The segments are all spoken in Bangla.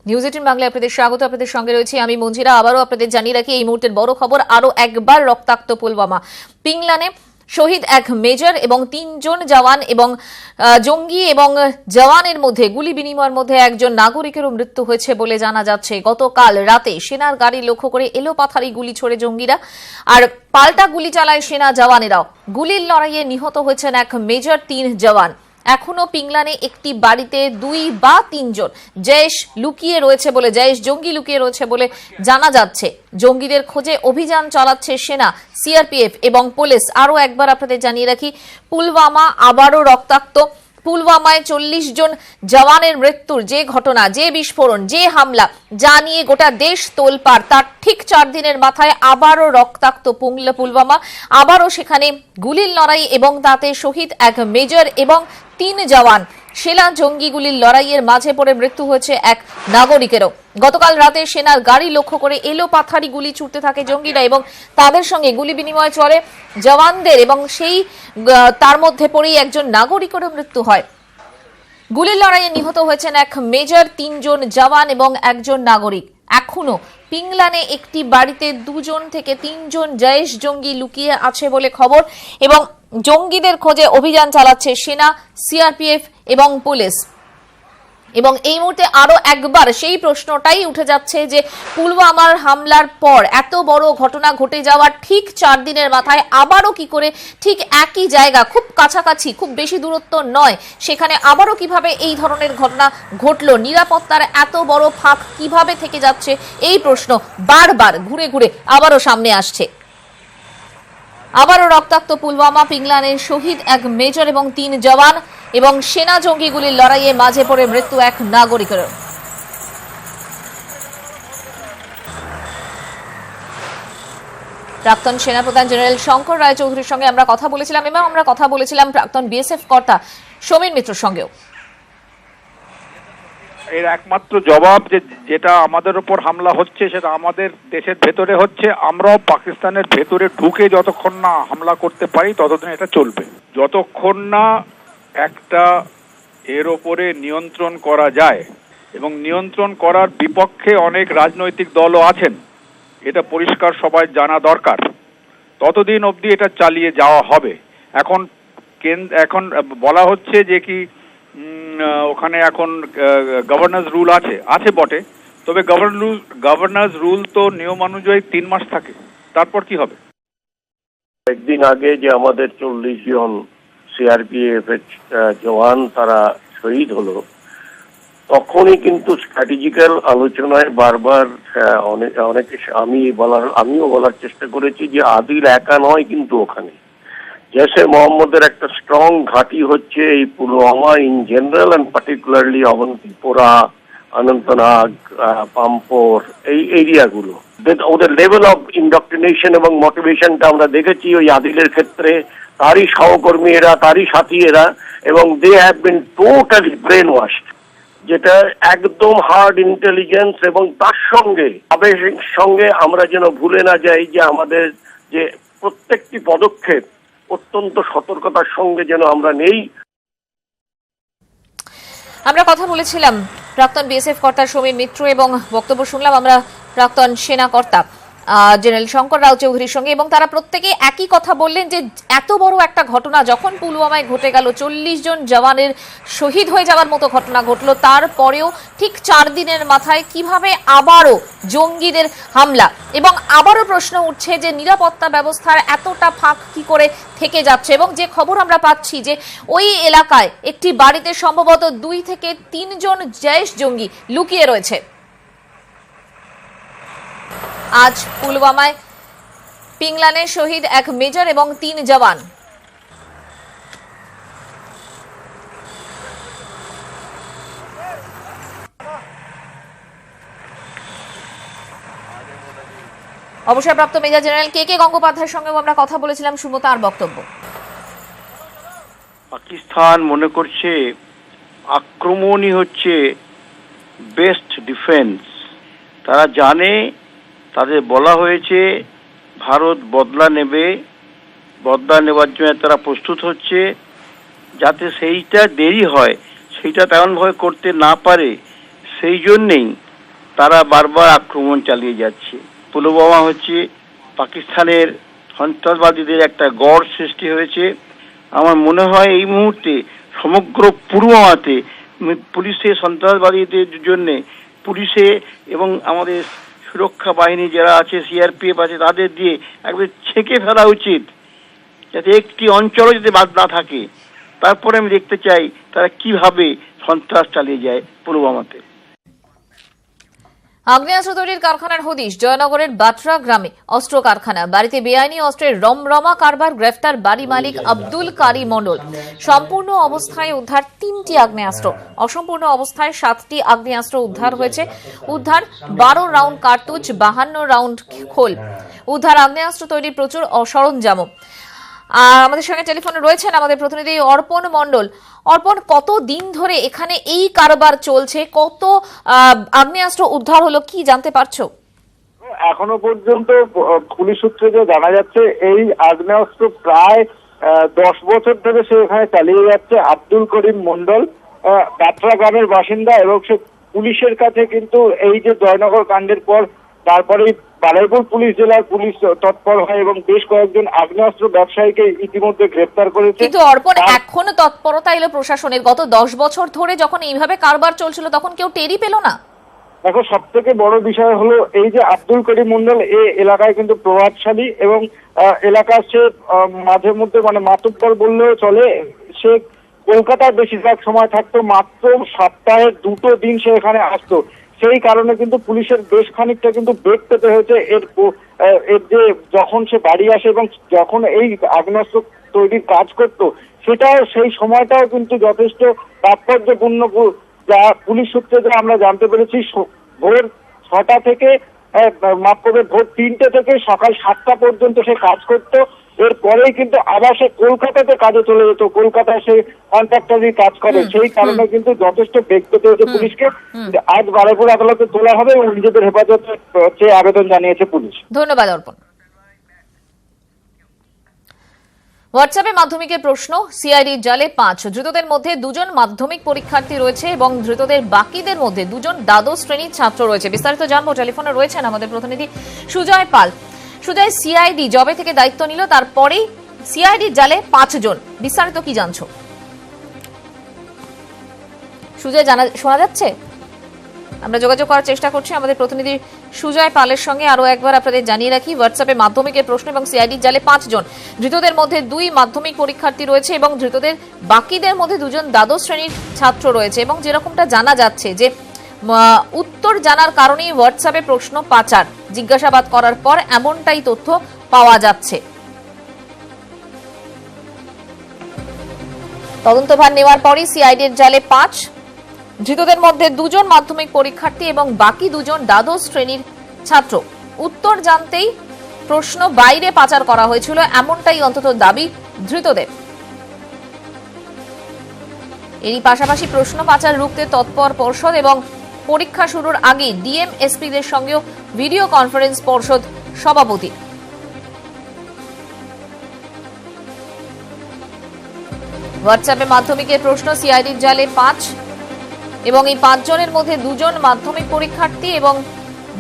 নিউজ 18 বাংলায় আপনাদের স্বাগত। আপনাদের সঙ্গে রয়েছে আমি মঞ্জিরা। আবারও আপনাদের জানিয়ে রাখি এই মুহূর্তের বড় খবর, আরো একবার রক্তাক্ত পুলওয়ামা। পিংলানে শহীদ এক মেজর এবং 3 জন জওয়ান এবং জঙ্গি এবং জওয়ানের মধ্যে গুলি বিনিময়ের মধ্যে একজন নাগরিকেরও মৃত্যু হয়েছে বলে জানা যাচ্ছে। গতকাল রাতে সেনার গাড়ি লক্ষ্য করে এলোপাথারি গুলি ছোড়ে জঙ্গিরা, আর পাল্টা গুলি চালায় সেনা জওয়ানেরাও। গুলির লড়াইয়ে নিহত হয়েছেন এক মেজর, 3 জওয়ান। এখনো পিংলানে একটি বাড়িতে 2 বা 3 জন জঙ্গি লুকিয়ে রয়েছে বলে জানা যাচ্ছে। জঙ্গিদের খোঁজে অভিযান চালাচ্ছে সেনা, সিআরপিএফ এবং পুলিশ। আরো একবার আপনাদের জানিয়ে রাখি, পুলওয়ামা আবারও রক্তাক্ত। পুলওয়ামায় 40 জন জওয়ানের মৃত্যুর যে ঘটনা, যে বিস্ফোরণ, যে হামলা, যা নিয়ে গোটা দেশ তোলপাড়, তার ঠিক 4 দিনের মাথায় আবারও রক্তাক্ত পুলওয়ামা। আবারও সেখানে গুলির লড়াই এবং তাতে শহীদ এক মেজর এবং 3 জওয়ান। সেনা জঙ্গিগুলির লড়াইয়ের মাঝে পড়ে মৃত্যু হয়েছে এক নাগরিকেরও। গতকাল রাতে সেনার গাড়ি লক্ষ্য করে এলোপাথারি গুলি ছুটতে থাকে জঙ্গিরা এবং তাদের সঙ্গে গুলি বিনিময় চলে জওয়ানদের, এবং তার মধ্যে পড়েই একজন নাগরিকেরও মৃত্যু হয়। গুলির লড়াইয়ে নিহত হয়েছেন এক মেজর, 3 জন জওয়ান এবং একজন নাগরিক। এখনো পিংলানে একটি বাড়িতে 2 জন থেকে 3 জন জেশ জঙ্গি লুকিয়ে আছে বলে খবর, এবং জঙ্গিদের খোঁজে অভিযান চালাচ্ছে সেনা, সিআরপিএফ এবং পুলিশ। এবং এই মুহূর্তে আরো একবার সেই প্রশ্নটাই উঠে যাচ্ছে যে পুলওয়ামার হামলার পর এত বড় ঘটনা ঘটে যাওয়ার ঠিক 4 দিনের মাথায় আবারও কি করে ঠিক একই জায়গা, খুব কাছাকাছি, খুব বেশি দূরত্ব নয়, সেখানে আবারও কিভাবে এই ধরনের ঘটনা ঘটলো? নিরাপত্তার এত বড় ফাঁক কিভাবে থেকে যাচ্ছে? এই প্রশ্ন বারবার ঘুরে ঘুরে আবারও সামনে আসছে। আবারও রক্তাক্ত পুলওয়ামা, পিংলানের শহীদ এক মেজর এবং 3 জওয়ান, এবং সেনা জঙ্গিগুলির লড়াইয়ে মাঝে পড়ে মৃত্যু এক নাগরিকের। প্রাক্তন সেনাপ্রধান জেনারেল শঙ্কর রায়চৌধুরীর সঙ্গে আমরা কথা বলেছিলাম, এবং আমরা কথা বলেছিলাম প্রাক্তন বিএসএফ কর্তা সমীর মিত্রর সঙ্গেও। এর একমাত্র জবাব যেটা আমাদের উপর হামলা হচ্ছে সেটা আমাদের দেশের ভেতরে হচ্ছে। আমরাও পাকিস্তানের ভেতরে ঢুকে যতক্ষণ না হামলা করতে পারি ততদিন এটা চলবে। যতক্ষণ না একটা এর ওপরে নিয়ন্ত্রণ করা যায়, এবং নিয়ন্ত্রণ করার বিপক্ষে অনেক রাজনৈতিক দলও আছেন, এটা পরিষ্কার সবাই জানা দরকার, ততদিন অবধি এটা চালিয়ে যাওয়া হবে। এখন বলা হচ্ছে যে কি ওখানে এখন গভর্নর্স রুল আছে বটে, তবে গভর্নর্স রুল তো নিয়ম অনুযায়ী 3 মাস থাকে, তারপর কি হবে? একদিন আগে যে আমাদের 40 জন সিআরপিএফ এর জওয়ান তারা শহীদ হলো, তখনই কিন্তু স্ট্র্যাটেজিক্যাল আলোচনায় বারবার অনেকে আমিও বলার চেষ্টা করেছি যে আদিল একা নয়, কিন্তু ওখানে জেশে মোহাম্মদের একটা স্ট্রং ঘাঁটি হচ্ছে এই Pulwama in general and particularly Awantipora, Anantnag, Pampore, এই এরিয়াগুলো। ওদের লেভেল অফ ইন্ডক্ট্রিনেশন এবং মোটিভেশনটা আমরা দেখেছি ওই আদিলের ক্ষেত্রে। তারই সহকর্মী এরা, তারই সাথী এরা, এবং they have been totally brainwashed, যেটা একদম হার্ড ইন্টেলিজেন্স। এবং তার সঙ্গে আবেগের সঙ্গে আমরা যেন ভুলে না যাই যে আমাদের যে প্রত্যেকটি পদক্ষেপ অত্যন্ত সতর্কতার সঙ্গে যেন আমরা নেই। আমরা কথা বলেছিলাম প্রাক্তন বিএসএফ কর্তা সমীর মিত্র, এবং বক্তব্য শুনলাম আমরা প্রাক্তন সেনা কর্তা জেনারেল শঙ্কর রায়চৌধুরীর সঙ্গে, এবং তারা প্রত্যেকে একই কথা বললেন যে এত বড় একটা ঘটনা যখন পুলওয়ামায় ঘটে গেল, 40 জন জওয়ানের শহীদ হয়ে যাওয়ার মতো ঘটনা ঘটলো, তারপরেও ঠিক 4 দিনের মাথায় কিভাবে আবারও জঙ্গিদের হামলা, এবং আবারও প্রশ্ন উঠছে যে নিরাপত্তা ব্যবস্থার এতটা ফাঁক কি করে থেকে যাচ্ছে। এবং যে খবর আমরা পাচ্ছি যে ওই এলাকায় একটি বাড়িতে সম্ভবত 2 থেকে 3 জন জেশ জঙ্গি লুকিয়ে রয়েছে। আজ পুলওয়ামায় পিংলানে শহীদ এক মেজর এবং 3 জওয়ান। অবসরপ্রাপ্ত মেজর জেনারেল কে গঙ্গোপাধ্যায়ের সঙ্গে আমরা কথা বলেছিলাম, শুনবো তার বক্তব্য। পাকিস্তান মনে করছে আক্রমণই হচ্ছে বেস্ট ডিফেন্স। তারা জানে, তাদের বলা হয়েছে ভারত বদলা নেওয়ার জন্য তারা প্রস্তুত হচ্ছে, যাতে সেইটা দেরি হয়, সেইটা তেমনভাবে করতে না পারে, সেই জন্যেই তারা বারবার আক্রমণ চালিয়ে যাচ্ছে। পুলওয়ামা হচ্ছে পাকিস্তানের সন্ত্রাসবাদীদের একটা গড় সৃষ্টি হয়েছে। আমার মনে হয় এই মুহূর্তে সমগ্র পুলওয়ামাতে পুলিশের সন্ত্রাসবাদীদের জন্য পুলিশে এবং আমাদের সুরক্ষা বাহিনী যারা আছে, সিআরপিএফ আছে, তাদের দিয়ে একবার ছেঁকে ফেলা উচিত, যাতে একটি অঞ্চলও যদি বাদ না থাকে। তারপরে আমি দেখতে চাই তারা কিভাবে সন্ত্রাস চালিয়ে যায় পুলওয়ামাতে। আগ্নেয়াস্ত্র তৈরির কারখানার হদিশ জয়নগরের বাটরা গ্রামে অস্ত্র কারখানা, বাড়িতে বেআইনি অস্ত্রের রমরমা কারবার, গ্রেফতার বাড়ি মালিক আব্দুল কারি মণ্ডল। সম্পূর্ণ অবস্থায় উদ্ধার 3টি আগ্নেয়াস্ত্র, অসম্পূর্ণ অবস্থায় 7টি আগ্নেয়াস্ত্র উদ্ধার হয়েছে। উদ্ধার 12 রাউন্ড কার্তুজ, 52 রাউন্ড খোল। উদ্ধার আগ্নেয়াস্ত্র তৈরির প্রচুর সরঞ্জামও। আমাদের সঙ্গে টেলিফোনে রয়েছেন আমাদের প্রতিনিধি অর্পণ মণ্ডল। অর্পণ, কত দিন ধরে এখানে এই কারবার চলছে, কত আগ্নেয়াস্ত্র উদ্ধার হলো, কি জানতে পারছো? এখনো পর্যন্ত পুলিশ সূত্রে যে জানা যাচ্ছে, এই আগ্নেয়াস্ত্র প্রায় 10 বছর ধরে সে এখানে চালিয়ে যাচ্ছে আব্দুল করিম মণ্ডল, বাটরা গ্রামের বাসিন্দা। এবং সে পুলিশের কাছে কিন্তু এই যে জয়নগর কাণ্ডের পর তারপরেই বারুইপুর পুলিশ জেলার পুলিশ তৎপর হয় এবং বেশ কয়েকজন আগ্নেয়াস্ত্র ব্যবসায়ীকে ইতিমধ্যে গ্রেফতার করেছে। কিন্তু অর্পণ, এখনো তৎপরতা এলো প্রশাসনের? গত 10 বছর ধরে যখন এইভাবে কারবার চলছিল তখন কেউ টেরই পেল না? দেখো, সব থেকে বড় বিষয় হলো এই যে আব্দুল করিম মণ্ডল এই এলাকায় কিন্তু প্রভাবশালী এবং এলাকার সে মাঝে মধ্যে মানে মাতব্বর বললেও চলে। সে কলকাতায় বেশিরভাগ সময় থাকতো, মাত্র সপ্তাহের 2টো দিন সে এখানে আসতো। সেই কারণে কিন্তু পুলিশের বেশ খানিকটা কিন্তু বেগ পেতে হয়েছে এর যে যখন সে বাড়ি আসে এবং যখন এই আগ্নেয়াস্ত্র তৈরির কাজ করতো, সেটাও সেই সময়টাও কিন্তু যথেষ্ট তাৎপর্যপূর্ণ। যা পুলিশ সূত্রে যা আমরা জানতে পেরেছি, ভোর 6টা থেকে মাফ করবে ভোর 3টে থেকে সকাল 7টা পর্যন্ত সে কাজ করতো। এরপরেই কিন্তু আবার সে কলকাতাতে কাজে চলে যেত, কলকাতায় সে কন্ট্রাক্টরি কাজ করে। সেই কারণে কিন্তু যথেষ্ট বেগ পেতে হয়েছে পুলিশকে। আজ বারুইপুর আদালতে তোলা হবে এবং নিজেদের হেফাজতে চেয়ে আবেদন জানিয়েছে পুলিশ। ধন্যবাদ অর্পণ। হোয়াটসঅ্যাপে মাধ্যমিকের প্রশ্ন, সিআইডির জালে 5, ধৃতদের মধ্যে 2 জন মাধ্যমিক পরীক্ষার্থী রয়েছে এবং ধৃতদের বাকিদের মধ্যে 2 জন দ্বাদশ শ্রেণীর ছাত্র রয়েছে। বিস্তারিত জানবো, টেলিফোনে রয়েছেন আমাদের প্রতিনিধি সুজয় পাল। সুজয়, সিআইডি জবে থেকে দায়িত্ব নিল, তারপরেই সিআইডির জালে 5 জন, বিস্তারিত কি জানছো? সুজয়, শোনা যাচ্ছে? আমরা যোগাযোগ করার চেষ্টা করছি আমাদের প্রতিনিধি সুজয় পালের সঙ্গে। আরো একবার আপনাদের জানিয়ে রাখি, হোয়াটসঅ্যাপে মাধ্যমিকের প্রশ্ন এবং সিআইডির জালে 5 জন, ধৃতদের মধ্যে 2 মাধ্যমিক পরীক্ষার্থী রয়েছে এবং ধৃতদের বাকিদের মধ্যে 2 জন দ্বাদশ শ্রেণীর ছাত্র রয়েছে। এবং যেরকমটা জানা যাচ্ছে যে উত্তর জানার কারণেই হোয়াটসঅ্যাপে প্রশ্ন পাচার, জিজ্ঞাসাবাদ করার পর এমনটাই তথ্য পাওয়া যাচ্ছে। তদন্তভার নেওয়ার পরই সিআইডির জালে 5, ধৃতদের মধ্যে 2 জন মাধ্যমিক পরীক্ষার্থী এবং বাকি 2 জন দ্বাদশ শ্রেণীর ছাত্র। উত্তর জানতেই প্রশ্ন বাইরে পাচার করা হয়েছিল, এমনটাই অন্তত দাবি ধৃতদের। এরই পাশাপাশি প্রশ্ন পাচার রুখতে তৎপর পর্ষদ এবং পরীক্ষা শুরুর আগে ডিএম এসপিদের সঙ্গেও ভিডিও কনফারেন্স পর্ষদ সভাপতি। হোয়াটসঅ্যাপে মাধ্যমিকের প্রশ্ন, সিআইডির জালে 5 এবং এই 5 জনের মধ্যে 2 জন মাধ্যমিক পরীক্ষার্থী এবং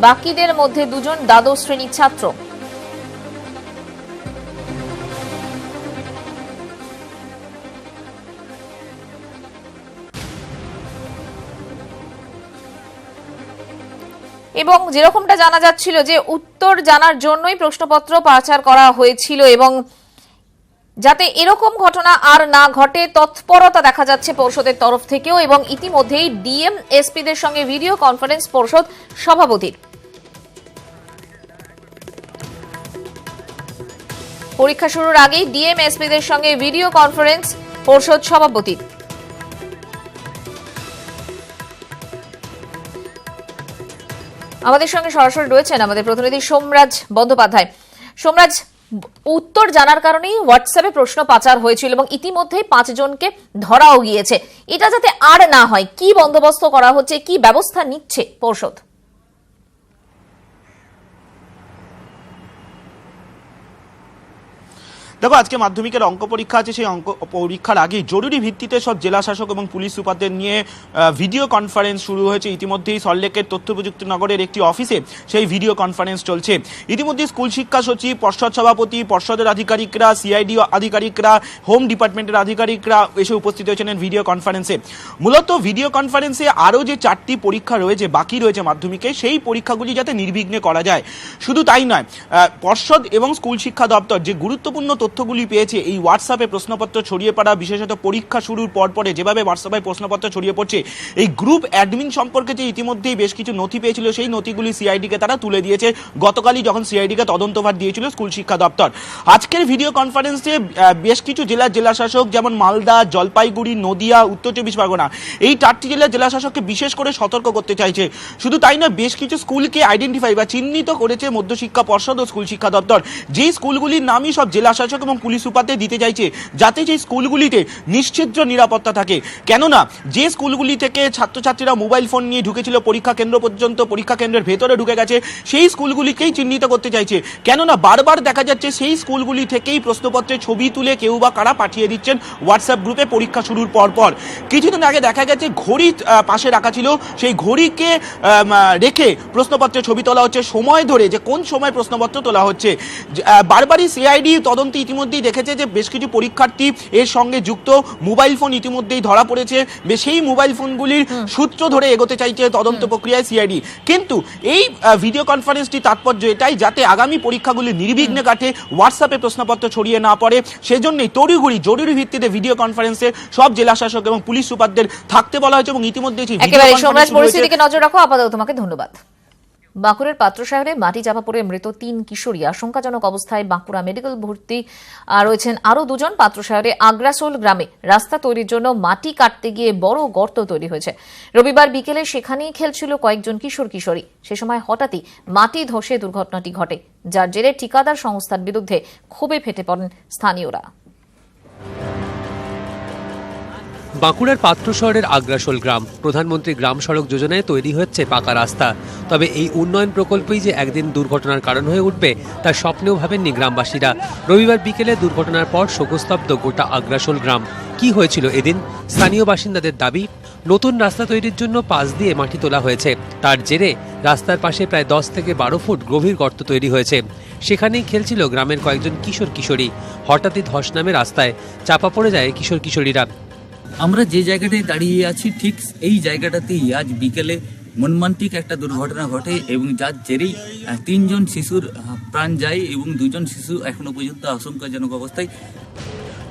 বাকিদের মধ্যে 2 জন দ্বাদশ শ্রেণীর ছাত্র। এবং যেরকমটা জানা যাচ্ছিল যে উত্তর জানার জন্যই প্রশ্নপত্র পাচার করা হয়েছিল এবং যাতে এরকম ঘটনা আর না ঘটে তৎপরতা দেখা যাচ্ছে পর্ষদের তরফ থেকেও। এবং ইতিমধ্যেই ডিএম এসপিদের সঙ্গে ভিডিও কনফারেন্স পর্ষদ সভাপতির। পরীক্ষা শুরুর আগেই ডিএম এসপিদের সঙ্গে ভিডিও কনফারেন্স পর্ষদ সভাপতির। আমাদের সঙ্গে সরাসরি রয়েছেন আমাদের প্রতিনিধি সোমরাজ বন্দ্যোপাধ্যায়। সোমরাজ, উত্তর জানার কারণেই হোয়াটসঅ্যাপে প্রশ্ন পাচার হয়েছিল এবং ইতিমধ্যেই 5 জনকে ধরাও গিয়েছে। এটা যাতে আর না হয়, কি বন্দোবস্ত করা হচ্ছে, কি ব্যবস্থা নিচ্ছে পর্ষদ? দেখো, আজকে মাধ্যমিকের অঙ্ক পরীক্ষা আছে, সেই অঙ্ক পরীক্ষার আগে জরুরি ভিত্তিতে সব জেলা শাসক এবং পুলিশ সুপারদের নিয়ে ভিডিও কনফারেন্স শুরু হয়েছে। ইতিমধ্যেই সল্টলেকের তথ্য প্রযুক্তি নগরের একটি অফিসে সেই ভিডিও কনফারেন্স চলছে। ইতিমধ্যে স্কুল শিক্ষা সচিব, পর্ষদ সভাপতি, পর্ষদের আধিকারিকরা, সিআইডি আধিকারিকরা, হোম ডিপার্টমেন্টের আধিকারিকরা এসে উপস্থিত হয়েছেন ভিডিও কনফারেন্সে। মূলত ভিডিও কনফারেন্সে আরও যে 4টি পরীক্ষা রয়েছে, বাকি রয়েছে মাধ্যমিকে, সেই পরীক্ষাগুলি যাতে নির্বিঘ্নে করা যায়। শুধু তাই নয়, পর্ষদ এবং স্কুল শিক্ষা দপ্তর যে গুরুত্বপূর্ণ তথ্যগুলি পেয়েছে এই হোয়াটসঅ্যাপে প্রশ্নপত্র ছড়িয়ে পড়া, বিশেষত পরীক্ষা শুরুর পরে যেভাবে হোয়াটসঅ্যাপে প্রশ্নপত্র ছড়িয়ে পড়ছে, এই গ্রুপ অ্যাডমিন সম্পর্কে যে ইতিমধ্যেই বেশ কিছু নথি পেয়েছিল, সেই নথিগুলি সিআইডিকে তারা তুলে দিয়েছে গতকালই, যখন সিআইডিকে তদন্তভার দিয়েছিল স্কুল শিক্ষা দপ্তর। আজকের ভিডিও কনফারেন্সে বেশ কিছু জেলা শাসক, যেমন মালদা, জলপাইগুড়ি, নদিয়া, উত্তর 24 পরগনা, এই 4টি জেলার জেলা শাসককে বিশেষ করে সতর্ক করতে চাইছে। শুধু তাই নয়, বেশ কিছু স্কুলকে আইডেন্টিফাই বা চিহ্নিত করেছে মধ্যশিক্ষা পর্ষদ ও স্কুল শিক্ষা দপ্তর, যেই স্কুলগুলির নামই সব জেলা শাসক এবং পুলিশ সুপারদের দিতে চাইছে, যাতে সেই স্কুলগুলিতে নিশ্চিদ্র নিরাপত্তা থাকে। কেননা যে স্কুলগুলি থেকে ছাত্রছাত্রীরা মোবাইল ফোন নিয়ে ঢুকেছিল পরীক্ষা কেন্দ্র পর্যন্ত, পরীক্ষা কেন্দ্রের ভেতরে ঢুকে গেছে, সেই স্কুলগুলিকেই চিহ্নিত করতে চাইছে। কেননা বারবার দেখা যাচ্ছে সেই স্কুলগুলি থেকেই প্রশ্নপত্রের ছবি তুলে কেউ বা কারা পাঠিয়ে দিচ্ছেন হোয়াটসঅ্যাপ গ্রুপে পরীক্ষা শুরুর পর। কিছুদিন আগে দেখা গেছে ঘড়ি পাশে রাখা ছিল, সেই ঘড়িকে রেখে প্রশ্নপত্রের ছবি তোলা হচ্ছে, সময় ধরে যে কোন সময় প্রশ্নপত্র তোলা হচ্ছে। বারবারই সিআইডি তদন্তে ইতিমধ্যেই দেখেছে যে বেশ কিছু পরীক্ষার্থী এর সঙ্গে যুক্ত, মোবাইল ফোন ইতিমধ্যেই ধরা পড়েছে, সেই মোবাইল ফোনগুলির সূত্র ধরে এগোতে চাইছে তদন্ত প্রক্রিয়ায় সিআইডি। কিন্তু এই ভিডিও কনফারেন্সটি তাৎপর্য এটাই, যাতে আগামী পরীক্ষাগুলি নির্বিঘ্নে কাটে, হোয়াটসঅ্যাপে প্রশ্নপত্র ছড়িয়ে না পড়ে। সেজন্যই তড়িঘড়ি জরুরি ভিত্তিতে ভিডিও কনফারেন্সে সব জেলা শাসক এবং পুলিশ সুপারদের থাকতে বলা হয়েছে এবং ইতিমধ্যে একেবারে সোমরাজ, পরিস্থিতিকে নজর রাখো। আপাতত তোমাকে ধন্যবাদ। বাঁকুড়ার পাত্র শহরে মাটি চাপা পড়ে মৃত 3 কিশোরী, আশঙ্কাজনক অবস্থায় বাঁকুড়া মেডিকেল ভর্তি রয়েছেন আরও 2 জন। পাত্র শহরে আগ্রাসোল গ্রামে রাস্তা তৈরির জন্য মাটি কাটতে গিয়ে বড় গর্ত তৈরি হয়েছে। রবিবার বিকেলে সেখানেই খেলছিল কয়েকজন কিশোর কিশোরী। সে সময় হঠাৎই মাটি ধসে দুর্ঘটনাটি ঘটে, যার জেরে ঠিকাদার সংস্থার বিরুদ্ধে ক্ষোভে ফেটে পড়েন স্থানীয়রা। বাঁকুড়ার পাত্র শহরের আগ্রাসোল গ্রাম, প্রধানমন্ত্রী গ্রাম সড়ক যোজনায় তৈরি হচ্ছে পাকা রাস্তা। তবে এই উন্নয়ন প্রকল্পই যে একদিন দুর্ঘটনার কারণ হয়ে উঠবে তার স্বপ্নেও ভাবেননি গ্রামবাসীরা। রবিবার বিকেলে দুর্ঘটনার পর শোকস্তব্ধ গোটা আগ্রাসোল গ্রাম। কি হয়েছিল এদিন? স্থানীয় বাসিন্দাদের দাবি, নতুন রাস্তা তৈরির জন্য পাশ দিয়ে মাটি তোলা হয়েছে, তার জেরে রাস্তার পাশে প্রায় 10 থেকে 12 ফুট গভীর গর্ত তৈরি হয়েছে। সেখানেই খেলছিল গ্রামের কয়েকজন কিশোর কিশোরী। হঠাৎই ধস নামে রাস্তায় চাপা পড়ে যায় কিশোর কিশোরীরা। আমরা যে জায়গাটায় দাঁড়িয়ে আছি ঠিক এই জায়গাটাতেই আজ বিকেলে মর্মান্তিক একটা দুর্ঘটনা ঘটে এবং যার জেরেই 3 জন শিশুর প্রাণ যায় এবং 2 জন শিশু এখনো পর্যন্ত আশঙ্কাজনক অবস্থায়।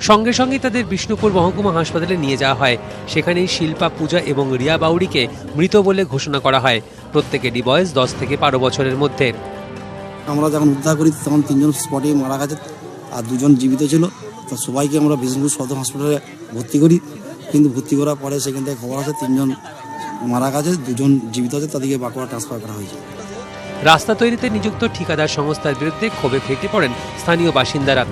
সঙ্গে সঙ্গে তাদের বিষ্ণুপুর মহকুমা হাসপাতালে নিয়ে যাওয়া হয়। সেখানেই শিল্পা, পূজা এবং রিয়া বাউরিকে মৃত বলে ঘোষণা করা হয়। প্রত্যেকেরই বয়স 10 থেকে 12 বছরের মধ্যে। আমরা যখন উদ্ধার করি তখন 3 জন স্পটে মারা গেছে আর 2 জন জীবিত ছিল। তো সবাইকে আমরা বিষ্ণুপুর সদর হাসপাতালে ভর্তি করি, কিন্তু ভর্তি করার পরে সেখান থেকে খবর আছে 3 জন মারা গেছে, 2 জন জীবিত আছে, তাদেরকে বাঁকুড়া ট্রান্সফার করা হয়েছে। রাস্তা তৈরিতে নিযুক্ত ঠিকাদার সংস্থার বিরুদ্ধে ক্ষোভে ফেটে পড়েন স্থানীয় বাসিন্দারা।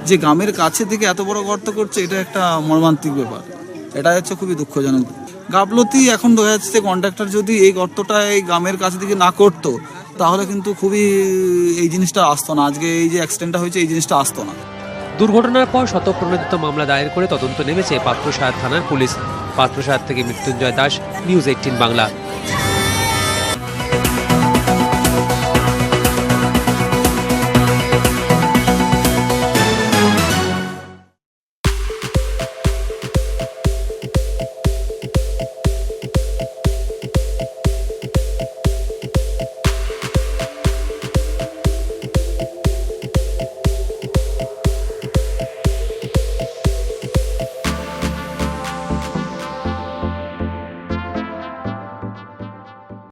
যে গ্রামের কাছে থেকে এত বড় গর্ত করছে, এটা একটা মর্মান্তিক ব্যাপার। এটা হচ্ছে খুবই দুঃখজনক। গাফলতি এখন দেখা যাচ্ছে, কন্ট্রাক্টর যদি এই গর্তটা এই গ্রামের কাছে থেকে না করতো তাহলে কিন্তু খুবই এই জিনিসটা আসতো না। আজকে এই যে অ্যাক্সিডেন্টটা হয়েছে এই জিনিসটা আসতো না। দুর্ঘটনার পর স্বতঃপ্রণোদিত মামলা দায়ের করে তদন্ত নেমেছে পাত্রসায়র থানার পুলিশ। পাত্রসায়র থেকে মৃত্যুঞ্জয় দাস, নিউজ 18 বাংলা।